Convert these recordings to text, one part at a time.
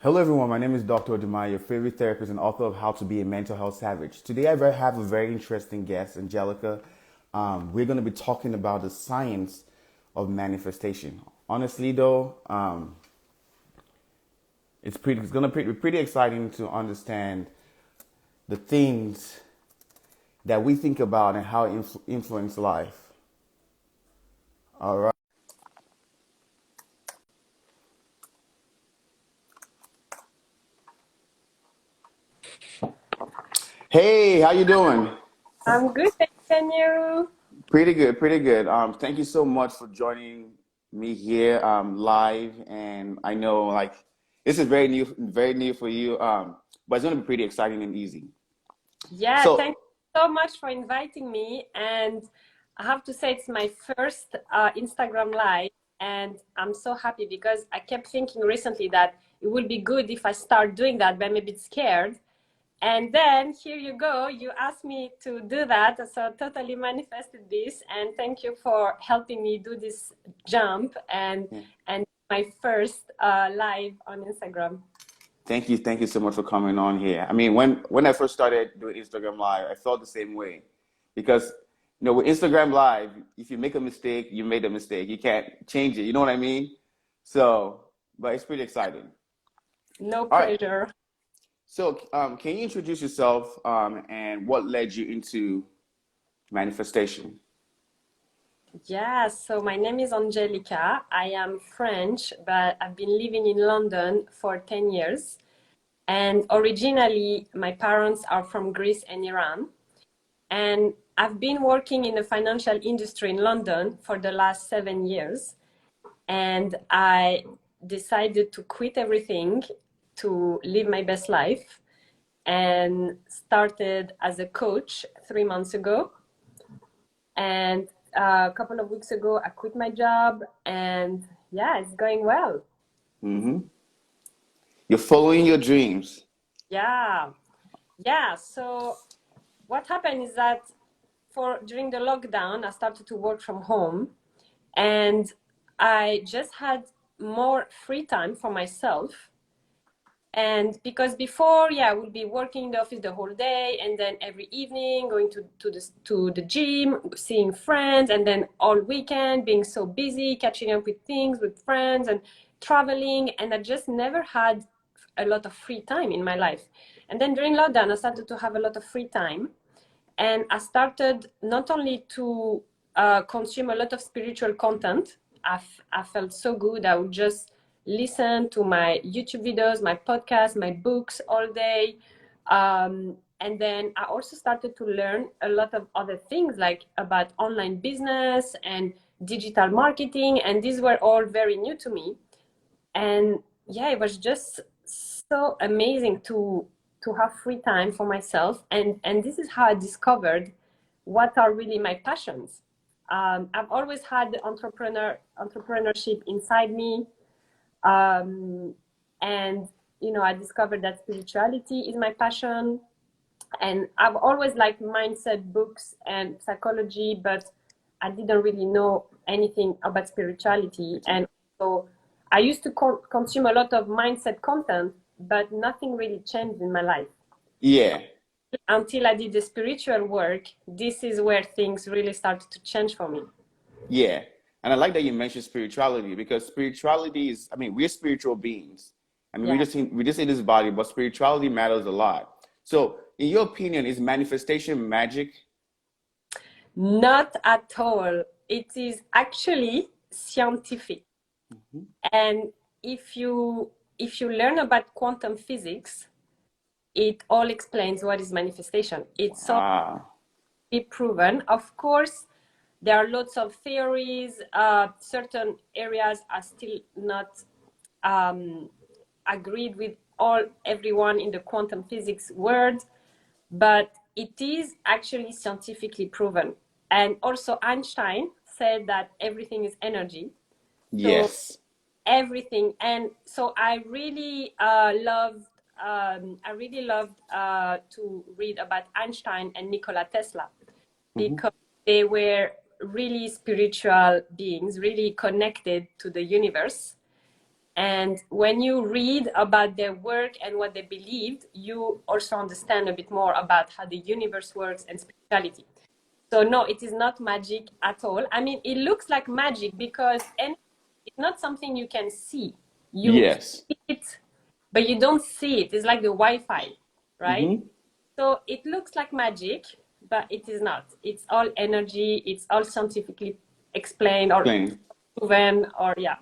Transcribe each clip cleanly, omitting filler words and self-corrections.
Hello everyone, my name is Dr. Odimayo, your favorite therapist and author of How to Be a Mental Health Savage. Today I have a very interesting guest, Angelica. We're going to be talking about the science of manifestation. Honestly though, it's going to be pretty exciting to understand the things that we think about and how it influence life. All right. Hey, how you doing? I'm good, thank you. Pretty good, pretty good. Thank you so much for joining me here live. And I know like this is very new for you, but it's going to be pretty exciting and easy. Yeah, thank So, you so much for inviting me. And I have to say, it's my first Instagram live, and I'm so happy because I kept thinking recently that it would be good if I start doing that, but I'm a bit scared. And then here you go, you asked me to do that, so totally manifested this. And thank you for helping me do this jump yeah, and my first live on Instagram. thank you so much for coming on here. I mean, when I first started doing Instagram Live, I felt the same way because with Instagram Live, if you make a mistake, you made a mistake. You can't change it. You know what I mean? So, but it's pretty exciting. No All right. pressure. So, can you introduce yourself and what led you into manifestation? Yeah, so my name is Angelica. I am French, but I've been living in London for 10 years. And originally, my parents are from Greece and Iran. And I've been working in the financial industry in London for the last 7 years. And I decided to quit everything to live my best life and started as a coach 3 months ago. And a couple of weeks ago, I quit my job, and yeah, it's going well. Hmm. You're following your dreams. Yeah, yeah. So what happened is that for during the lockdown, I started to work from home, and I just had more free time for myself. And because before, yeah, I would be working in the office the whole day, and then every evening going to the gym, seeing friends, and then all weekend being so busy, catching up with things with friends and traveling, and I just never had a lot of free time in my life. And then during lockdown, I started to have a lot of free time, and I started not only to consume a lot of spiritual content. I felt so good. I would just listen to my YouTube videos, my podcasts, my books all day. And then I also started to learn a lot of other things like about online business and digital marketing. And these were all very new to me. And yeah, it was just so amazing to have free time for myself, and this is how I discovered what are really my passions. I've always had the entrepreneurship inside me, and I discovered that spirituality is my passion, and I've always liked mindset books and psychology, but I didn't really know anything about spirituality. And so I used to consume a lot of mindset content, but nothing really changed in my life. Yeah, Until I did the spiritual work, this is where things really started to change for me. yeah. And I like that you mentioned spirituality because spirituality is, I mean, we're spiritual beings. I mean, Yeah. we just in this body, but spirituality matters a lot. So, in your opinion, is manifestation magic? Not at all. It is actually scientific. Mhm. And if you learn about quantum physics, it all explains what is manifestation. It's all Wow. be proven. Of course, there are lots of theories. Certain areas are still not um, agreed with everyone in the quantum physics world, but it is actually scientifically proven. And also, Einstein said that everything is energy. So Yes. everything. And so I really loved to read about Einstein and Nikola Tesla, Hmm. because they were really spiritual beings, really connected to the universe. And when you read about their work and what they believed, you also understand a bit more about how the universe works and spirituality. So no, it is not magic at all. I mean, it looks like magic because it's not something you can see. You Yes. see it, but you don't see it. It's like the Wi-Fi, right? Mm-hmm. So it looks like magic, but it is not. It's all energy. It's all scientifically explained or Plain. proven, or yeah.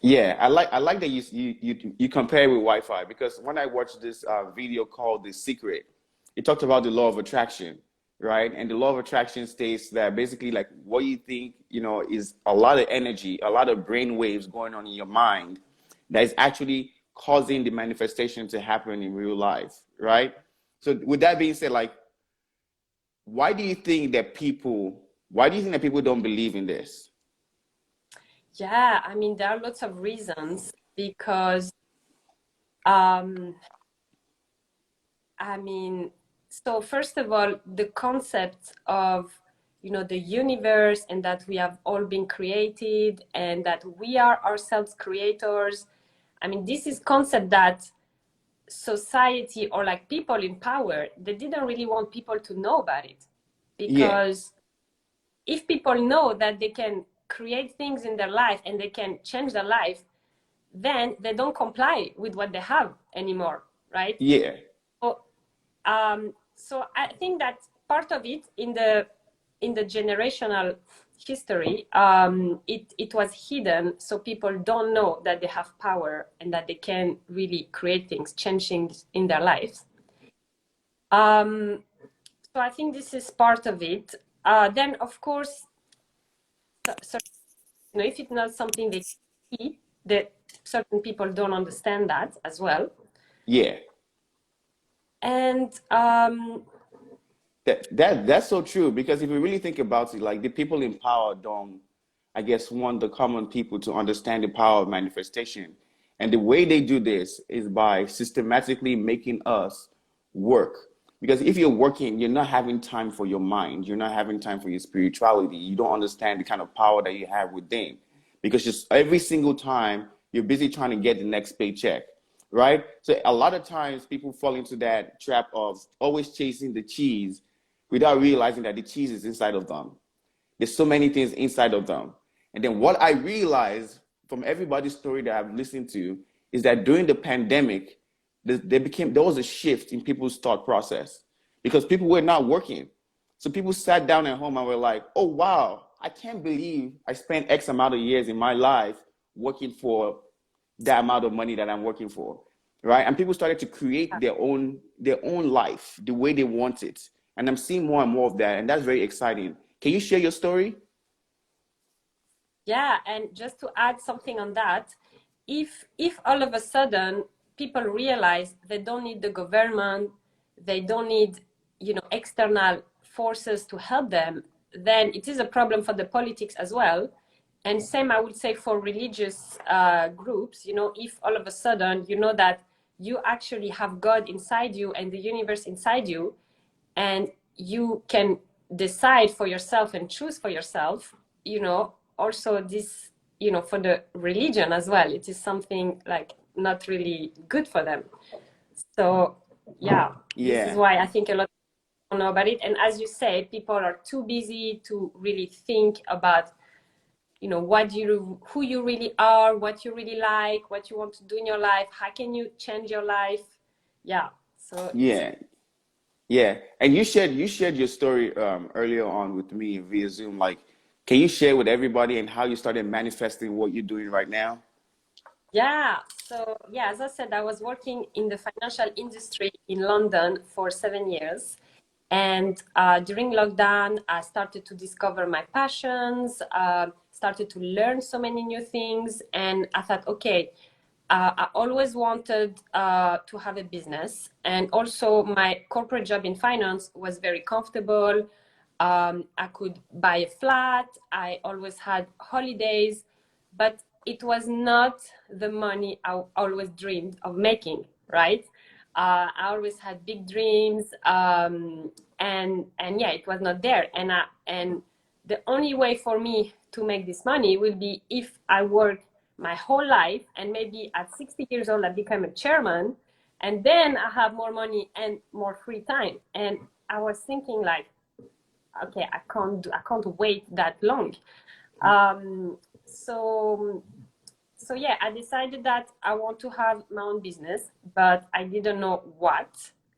Yeah, I like that you compare it with Wi-Fi, because when I watched this video called The Secret, it talked about the law of attraction, right? And the law of attraction states that basically, like, what you think, is a lot of energy, a lot of brain waves going on in your mind that is actually causing the manifestation to happen in real life, right? So with that being said, like, why do you think that people don't believe in this? Yeah, I mean, there are lots of reasons because, um, I mean, so first of all, the concept of, the universe and that we have all been created and that we are ourselves creators. I mean, this is concept that society or like people in power, they didn't really want people to know about it Yeah, because if people know that they can create things in their life and they can change their life, then they don't comply with what they have anymore, right? yeah, So, so I think that part of it in the generational history, it was hidden, so people don't know that they have power and that they can really create things, change things in their lives. Um, so I think this is part of it. Then, of course, so, if it's not something they see, that certain people don't understand that as well. yeah. And That's so true, because if you really think about it, like, the people in power don't, I guess, want the common people to understand the power of manifestation. And the way they do this is by systematically making us work. Because if you're working, you're not having time for your mind, you're not having time for your spirituality. You don't understand the kind of power that you have within. Because just every single time you're busy trying to get the next paycheck, right? So a lot of times people fall into that trap of always chasing the cheese without realizing that the cheese is inside of them. There's so many things inside of them. And then what I realized from everybody's story that I've listened to is that during the pandemic, there was a shift in people's thought process, because people were not working. So people sat down at home and were like, oh wow, I can't believe I spent X amount of years in my life working for that amount of money that I'm working for, right? And people started to create their own life the way they want it. And I'm seeing more and more of that, and that's very exciting. Can you share your story? yeah, and just to add something on that, if all of a sudden people realize they don't need the government, they don't need, external forces to help them, then it is a problem for the politics as well. And same, I would say, for religious groups. If all of a sudden you know that you actually have God inside you and the universe inside you, and you can decide for yourself and choose for yourself, also this, for the religion as well, it is something like not really good for them. So yeah, this is Yeah, why I think a lot of people don't know about it. And as you say, people are too busy to really think about, who you really are, what you really like, what you want to do in your life, how can you change your life. Yeah, so it's yeah, yeah. And you shared your story earlier on with me via Zoom. Like, can you share with everybody and how you started manifesting what you're doing right now? Yeah, so yeah, as I said, I was working in the financial industry in London for 7 years. And during lockdown, I started to discover my passions, started to learn so many new things. And I thought, okay, I always wanted to have a business. And also, my corporate job in finance was very comfortable. I could buy a flat, I always had holidays, but it was not the money I always dreamed of making, right? I always had big dreams, and yeah, it was not there. And the only way for me to make this money will be if I work my whole life, and maybe at 60 years old I become a chairman, and then I have more money and more free time. And I was thinking like, okay, I can't wait that long. Um, so so yeah, I decided that I want to have my own business, but I didn't know what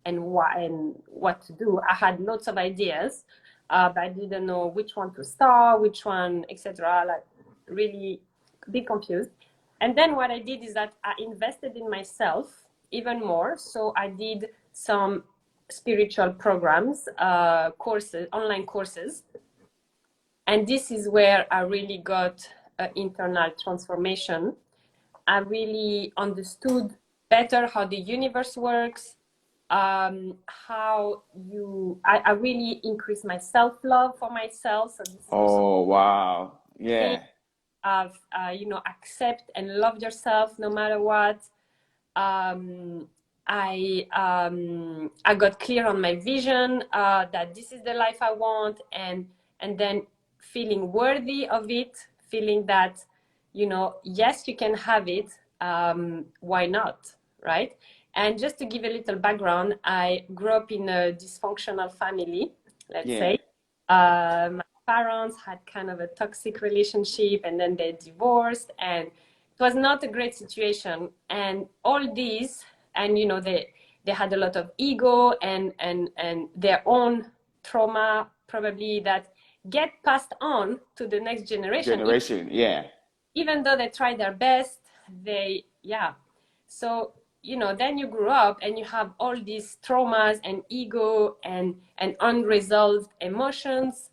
and why and what to do. I had lots of ideas, but I didn't know which one to start, which one, etc. Like really be confused. And then what I did is that I invested in myself even more. So I did some spiritual programs, courses, online courses, and this is where I really got internal transformation. I really understood better how the universe works, how I really increased my self-love for myself. So this is also Oh, wow. thing Yeah. of, accept and love yourself no matter what. Um, I got clear on my vision, that this is the life I want, and then feeling worthy of it, feeling that, yes, you can have it. Why not, right? And just to give a little background, I grew up in a dysfunctional family, let's Yeah. say. My parents had kind of a toxic relationship, and then they divorced, and it was not a great situation. And all these, and they had a lot of ego and their own trauma probably that get passed on to the next generation, Generation. Yeah. even though they try their best. So then you grew up and you have all these traumas and ego and unresolved emotions.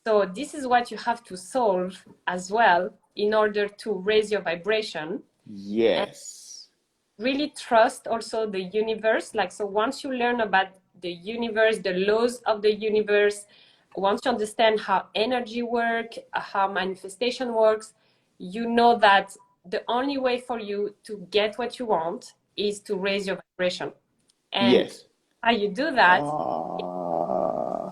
So this is what you have to solve as well in order to raise your vibration. And Yes. really trust also the universe. Like, so once you learn about the universe, the laws of the universe, once you understand how energy works, how manifestation works, you know that the only way for you to get what you want is to raise your vibration. And Yes. how you do that, Uh,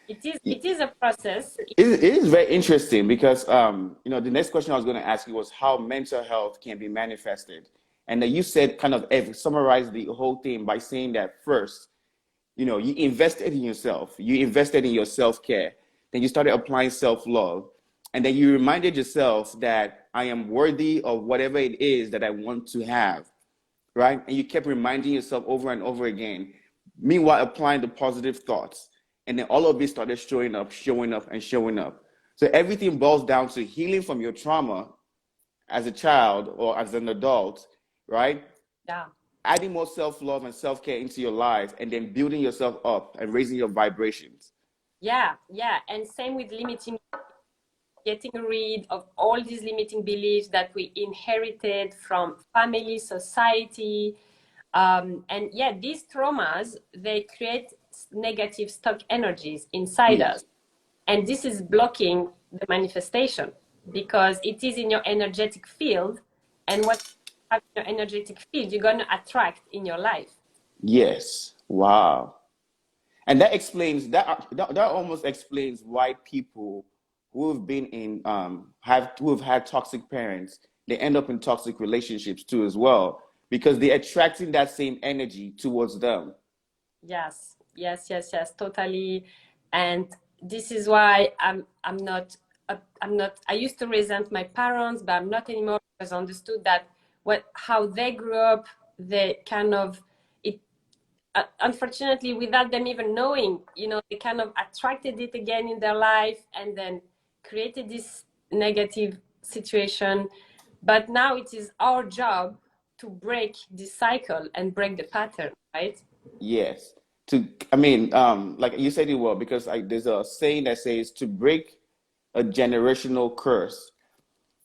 it is a process. it is very interesting because the next question I was going to ask you was how mental health can be manifested, and then you said kind of summarized the whole thing by saying that first, you invested in yourself, you invested in your self care, then you started applying self love, and then you reminded yourself that I am worthy of whatever it is that I want to have, right? And you kept reminding yourself over and over again. Meanwhile, applying the positive thoughts. And then all of it started showing up, showing up, and showing up. So everything boils down to healing from your trauma as a child or as an adult, right? Yeah. Adding more self love and self care into your life, and then building yourself up and raising your vibrations. Yeah. And same with limiting, getting rid of all these limiting beliefs that we inherited from family, society. And yeah, these traumas, they create negative stuck energies inside us. Yes. And this is blocking the manifestation because it is in your energetic field. And what you have in your energetic field, you're going to attract in your life. Yes. Wow. And that explains that almost explains why people who have been in have who have had toxic parents, they end up in toxic relationships too as well, because they're attracting that same energy towards them. Yes, totally. And this is why I'm not. I used to resent my parents, but I'm not anymore, because I understood that how they grew up, they kind of it. Unfortunately, without them even knowing, they kind of attracted it again in their life, and then created this negative situation. But now it is our job to break this cycle and break the pattern, right? Yes. Like you said it well, because there's a saying that says to break a generational curse,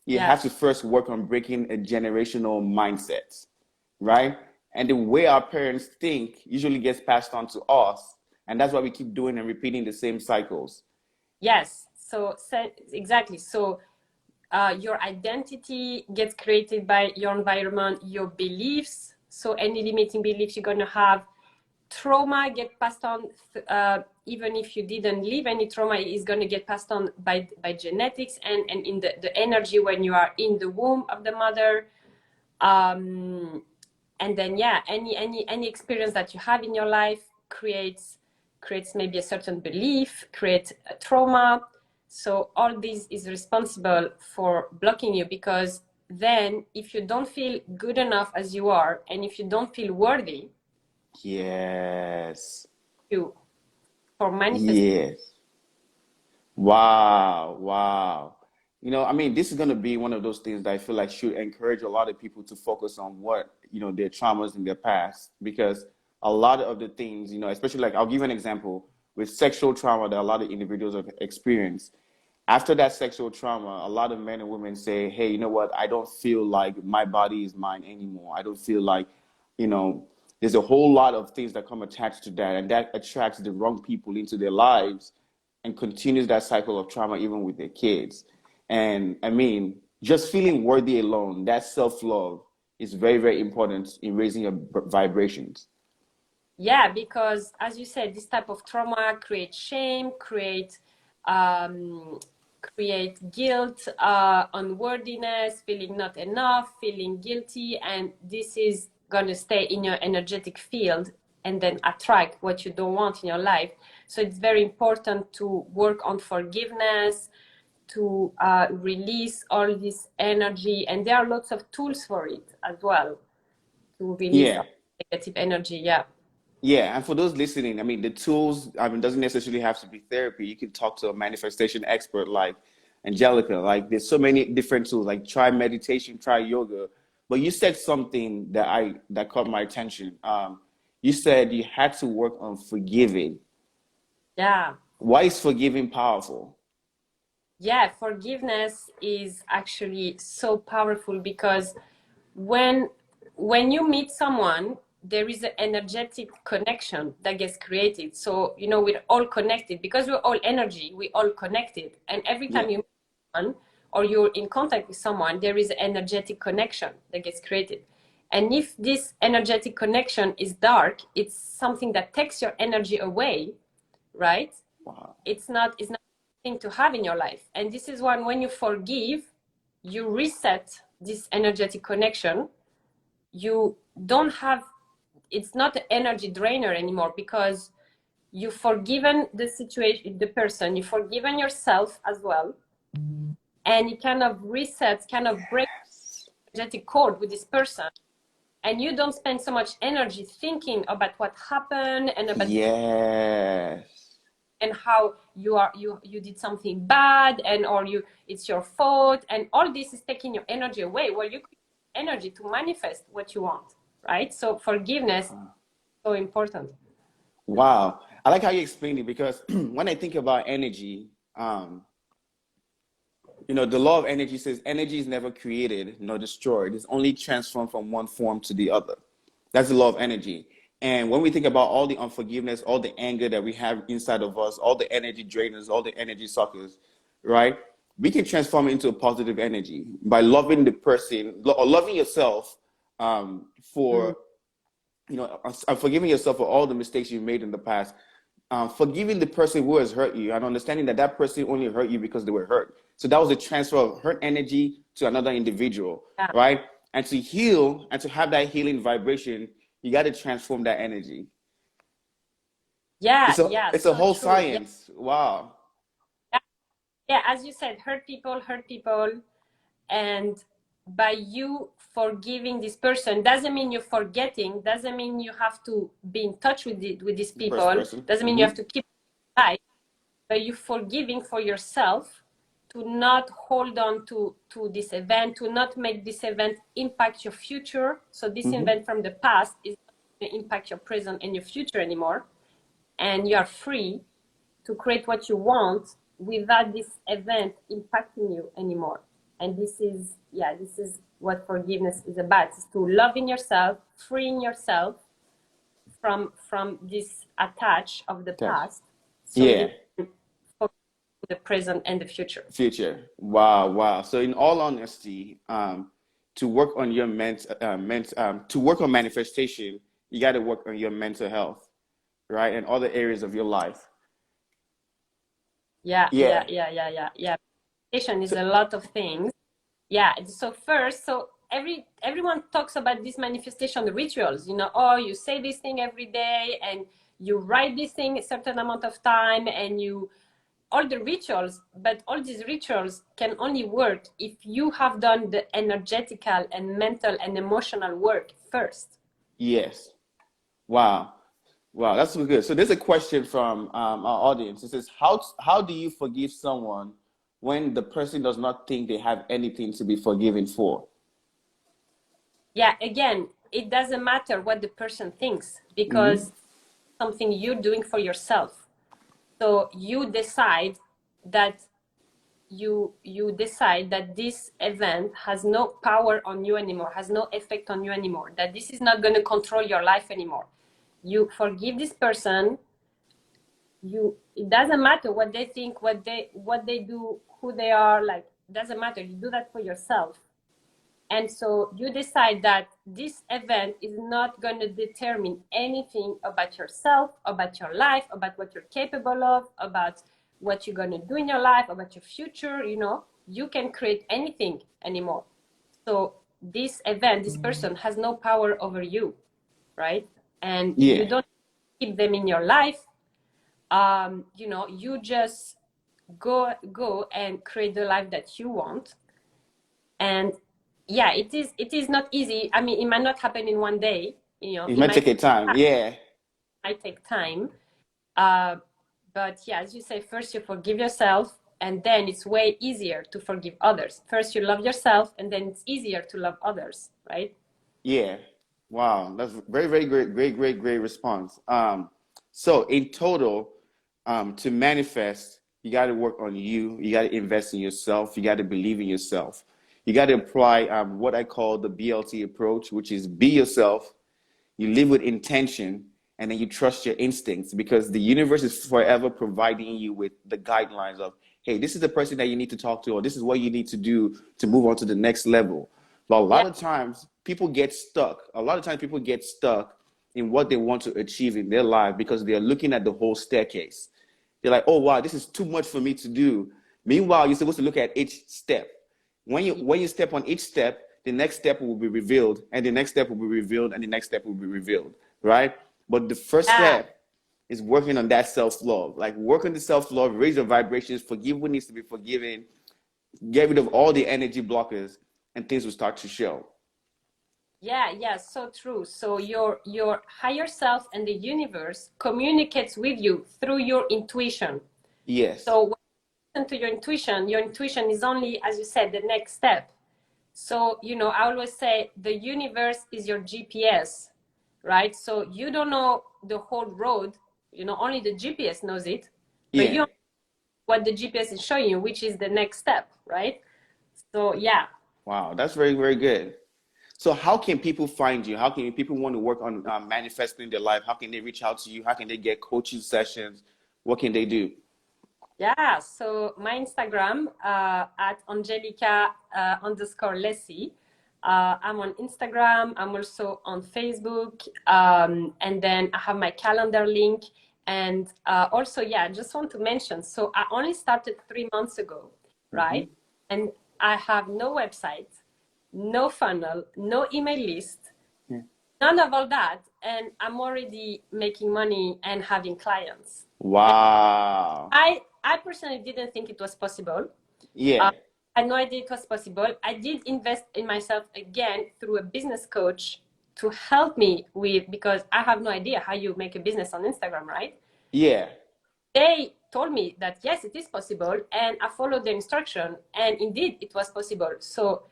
you Yeah. have to first work on breaking a generational mindset, right? And the way our parents think usually gets passed on to us. And that's why we keep doing and repeating the same cycles. Yes. So exactly. So your identity gets created by your environment, your beliefs. So any limiting beliefs you're going to have trauma get passed on, even if you didn't live any trauma, is going to get passed on by genetics and in the energy when you are in the womb of the mother. And then, yeah, any experience that you have in your life creates maybe a certain belief, creates a trauma. So all this is responsible for blocking you, because then if you don't feel good enough as you are, and if you don't feel worthy, yes, for manifesting. yes, wow, wow. I mean, this is going to be one of those things that I feel like should encourage a lot of people to focus on what, their traumas in their past, because a lot of the things, especially like, I'll give you an example with sexual trauma that a lot of individuals have experienced. After that sexual trauma, a lot of men and women say, hey, you know what? I don't feel like my body is mine anymore. I don't feel like, there's a whole lot of things that come attached to that, and that attracts the wrong people into their lives and continues that cycle of trauma even with their kids. And I mean, just feeling worthy alone, that self-love is very, very important in raising your vibrations. Yeah, because as you said, this type of trauma creates shame, create guilt, unworthiness, feeling not enough, feeling guilty, and this is going to stay in your energetic field and then attract what you don't want in your life. So it's very important to work on forgiveness, to release all this energy, and there are lots of tools for it as well, to release Yeah. negative energy. Yeah. Yeah, and for those listening, I mean, the tools, I mean, doesn't necessarily have to be therapy. You can talk to a manifestation expert like Angelica. Like, there's so many different tools. Like, try meditation, try yoga. But you said something that caught my attention. You said you had to work on forgiving. Yeah. Why is forgiving powerful? Yeah, forgiveness is actually so powerful, because when you meet someone, there is an energetic connection that gets created. So we're all connected because we're all energy, we all connected, and every time Yeah. you meet someone or you're in contact with someone, there is an energetic connection that gets created. And if this energetic connection is dark, it's something that takes your energy away, right? Wow. It's not thing to have in your life. And this is when you forgive, you reset this energetic connection. You don't have, it's not an energy drainer anymore, because you've forgiven the situation, the person, you've forgiven yourself as well. And it kind of resets, kind of breaks the energetic cord with this person. And you don't spend so much energy thinking about what happened and about Yes. and how you did something bad, and or it's your fault, and all this is taking your energy away. Well, you create energy to manifest what you want, right? So forgiveness is so important. Wow. I like how you explained it, because when I think about energy, the law of energy says energy is never created nor destroyed. It's only transformed from one form to the other. That's the law of energy. And when we think about all the unforgiveness, all the anger that we have inside of us, all the energy drainers, all the energy suckers, right? We can transform it into a positive energy by loving the person or loving yourself for, forgiving yourself for all the mistakes you made in the past. Forgiving the person who has hurt you and understanding that that person only hurt you because they were hurt. So that was a transfer of hurt energy to another individual, Yeah. right? And to heal and to have that healing vibration, you got to transform that energy. Yeah, It's a so whole true. Yeah. science. Wow. Yeah, as you said, hurt people, and by you forgiving this person doesn't mean you're forgetting, doesn't mean you have to be in touch with these The first people, person. doesn't mean you have to keep life, but you're forgiving for yourself, to not hold on to this event, to not make this event impact your future. So this event from the past is not going to impact your present and your future anymore, and you are free to create what you want without this event impacting you anymore. And this is what forgiveness is about, is to loving yourself, freeing yourself from this attach of the past, so Yeah. you focus on the present and the future. Future. Wow, wow. So in all honesty, to work on your to work on manifestation, you got to work on your mental health. right, and other areas of your life. Yeah, Yeah. Meditation is So, a lot of things. Yeah. So first, so everyone talks about these manifestation rituals. You know, oh, you say this thing every day, and you write this thing a certain amount of time, and you all the rituals. But all these rituals can only work if you have done the energetical and mental and emotional work first. yes. Wow. Wow, that's so good. So there's a question from our audience. It says, how do you forgive someone when the person does not think they have anything to be forgiven for? Yeah. Again, it doesn't matter what the person thinks Hmm. because something you're doing for yourself. So you decide that you decide that this event has no power on you anymore, has no effect on you anymore, that this is not going to control your life anymore. You forgive this person. You, it doesn't matter what they think, what they do, who they are, like, doesn't matter. You do that for yourself. And so you decide that this event is not going to determine anything about yourself, about your life, about what you're capable of, about what you're going to do in your life, about your future. You know, you can create anything anymore. So this event, this person has no power over you, right? And you Yeah. don't keep them in your life. You know, you just go and create the life that you want. And yeah, it is not easy. I mean, it might not happen in one day, you know, It it might might take a time. Yeah. take time. uh, but yeah, as you say, first you forgive yourself, and then it's way easier to forgive others. First you love yourself, and then it's easier to love others, right? Yeah. Wow. That's very, very great, great, great, great response. So in total, to manifest, you got to work on you. You got to invest in yourself. You got to believe in yourself. You got to apply what I call the BLT approach, which is be yourself, you live with intention, and then you trust your instincts because the universe is forever providing you with the guidelines of, hey, this is the person that you need to talk to, or this is what you need to do to move on to the next level. But a Yeah, lot of times people get stuck. A lot of times people get stuck in what they want to achieve in their life because they're looking at the whole staircase. They're like, oh wow, this is too much for me to do. Meanwhile, you're supposed to look at each step. When you step on each step, the next step will be revealed, and the next step will be revealed, and the next step will be revealed, right? But the first yeah, step is working on that self-love. Like work on the self-love, raise your vibrations, forgive what needs to be forgiven, get rid of all the energy blockers, and things will start to show. yeah, so true. So your higher self and the universe communicates with you through your intuition. Yes. So when you listen to your intuition is only, as you said, the next step. So, you know, I always say the universe is your GPS, right? So you don't know the whole road, you know, only the GPS knows it, but Yeah. you know what the GPS is showing you, which is the next step, right? So, yeah. Wow, that's very, very good. So how can people find you? How can people want to work on manifesting their life? How can they reach out to you? How can they get coaching sessions? What can they do? Yeah, so my Instagram at Angelica underscore Leslie. I'm on Instagram. I'm also on Facebook. And then I have my calendar link. And also, yeah, I just want to mention, so I only started 3 months ago, Hmm. right? And I have no website, no funnel, no email list, Yeah. none of all that. And I'm already making money and having clients. Wow. I personally didn't think it was possible. Yeah. I had no idea it was possible. I did invest in myself again through a business coach to help me with, because I have no idea how you make a business on Instagram, right? Yeah. They told me that yes, it is possible, and I followed the instruction, and indeed it was possible. So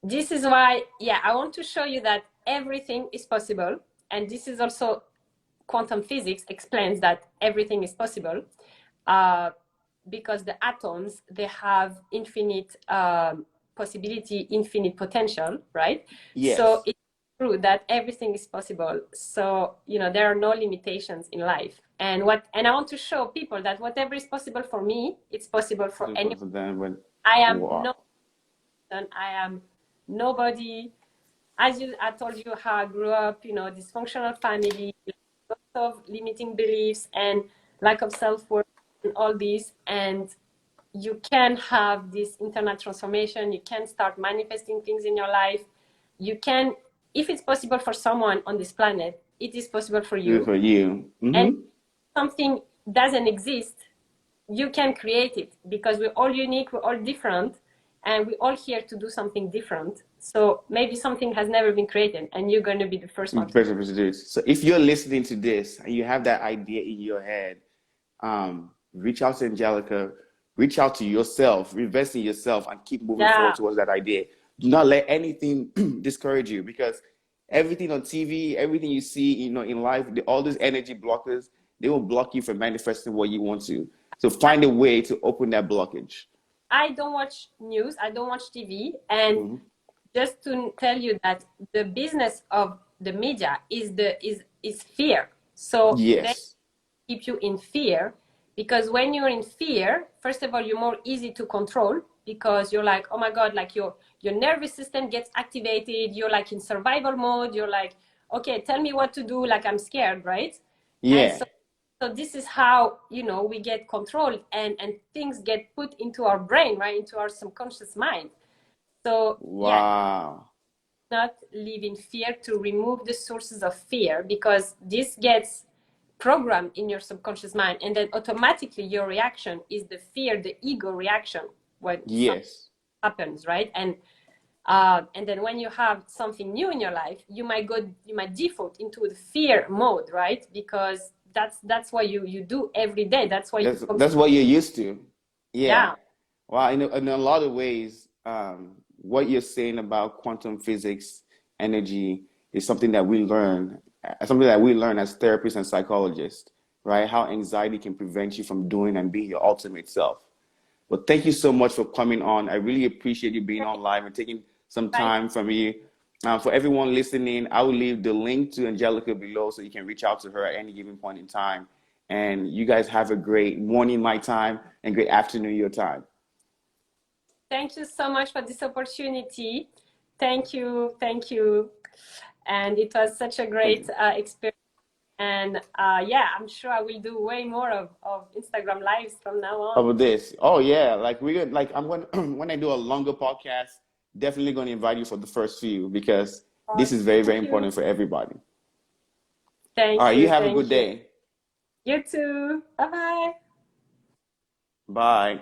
this is why, yeah, I want to show you that everything is possible, and this is also quantum physics explains that everything is possible. Uh, because the atoms, they have infinite possibility, infinite potential, right? So Yes. it's true that everything is possible. So, you know, there are no limitations in life. And I want to show people that whatever is possible for me, it's possible for anyone. For them, but I am no wow. person, I am nobody. As I told you how I grew up, you know, dysfunctional family, of limiting beliefs and lack of self-worth and all these, and you can have this internal transformation. You can start manifesting things in your life. You can, if it's possible for someone on this planet, it is possible for Good you. for you. And if something doesn't exist, you can create it, because we're all unique, we're all different, and we're all here to do something different. So maybe something has never been created, and you're going to be the first one to do it. So if you're listening to this and you have that idea in your head, reach out to Angelica, reach out to yourself, invest in yourself, and keep moving forward towards that idea. Do not let anything discourage you, because everything on TV, everything you see, you know, in life, all these energy blockers, they will block you from manifesting what you want to. So find a way to open that blockage. I don't watch news, I don't watch TV, and just to tell you that the business of the media is fear. So they keep you in fear, because when you're in fear, first of all, you're more easy to control, because you're like, oh my God, like your nervous system gets activated. You're like in survival mode. You're like, okay, tell me what to do. Like I'm scared, right? Yeah. And so this is how, you know, we get controlled, and things get put into our brain, right? Into our subconscious mind. So wow. Not live in fear, to remove the sources of fear, because this gets programmed in your subconscious mind, and then automatically your reaction is the fear, the ego reaction when something happens, right? And then when you have something new in your life, you might default into the fear mode, right? Because that's what you do every day. That's what that's what you're used to. Yeah. Well, in a lot of ways, what you're saying about quantum physics, energy, is something that we learn as therapists and psychologists, right? How anxiety can prevent you from doing and being your ultimate self. But thank you so much for coming on. I really appreciate you being on live and taking some time from you. For everyone listening, I will leave the link to Angelica below so you can reach out to her at any given point in time. And you guys have a great morning my time and great afternoon your time. Thank you so much for this opportunity. Thank you. And it was such a great experience. And I'm sure I will do way more of Instagram lives from now on. Of this. Oh yeah, I'm going when I do a longer podcast, definitely going to invite you for the first few, because this is very, very important for everybody. Thank you. All right, you have a good day. You too. Bye-bye. Bye.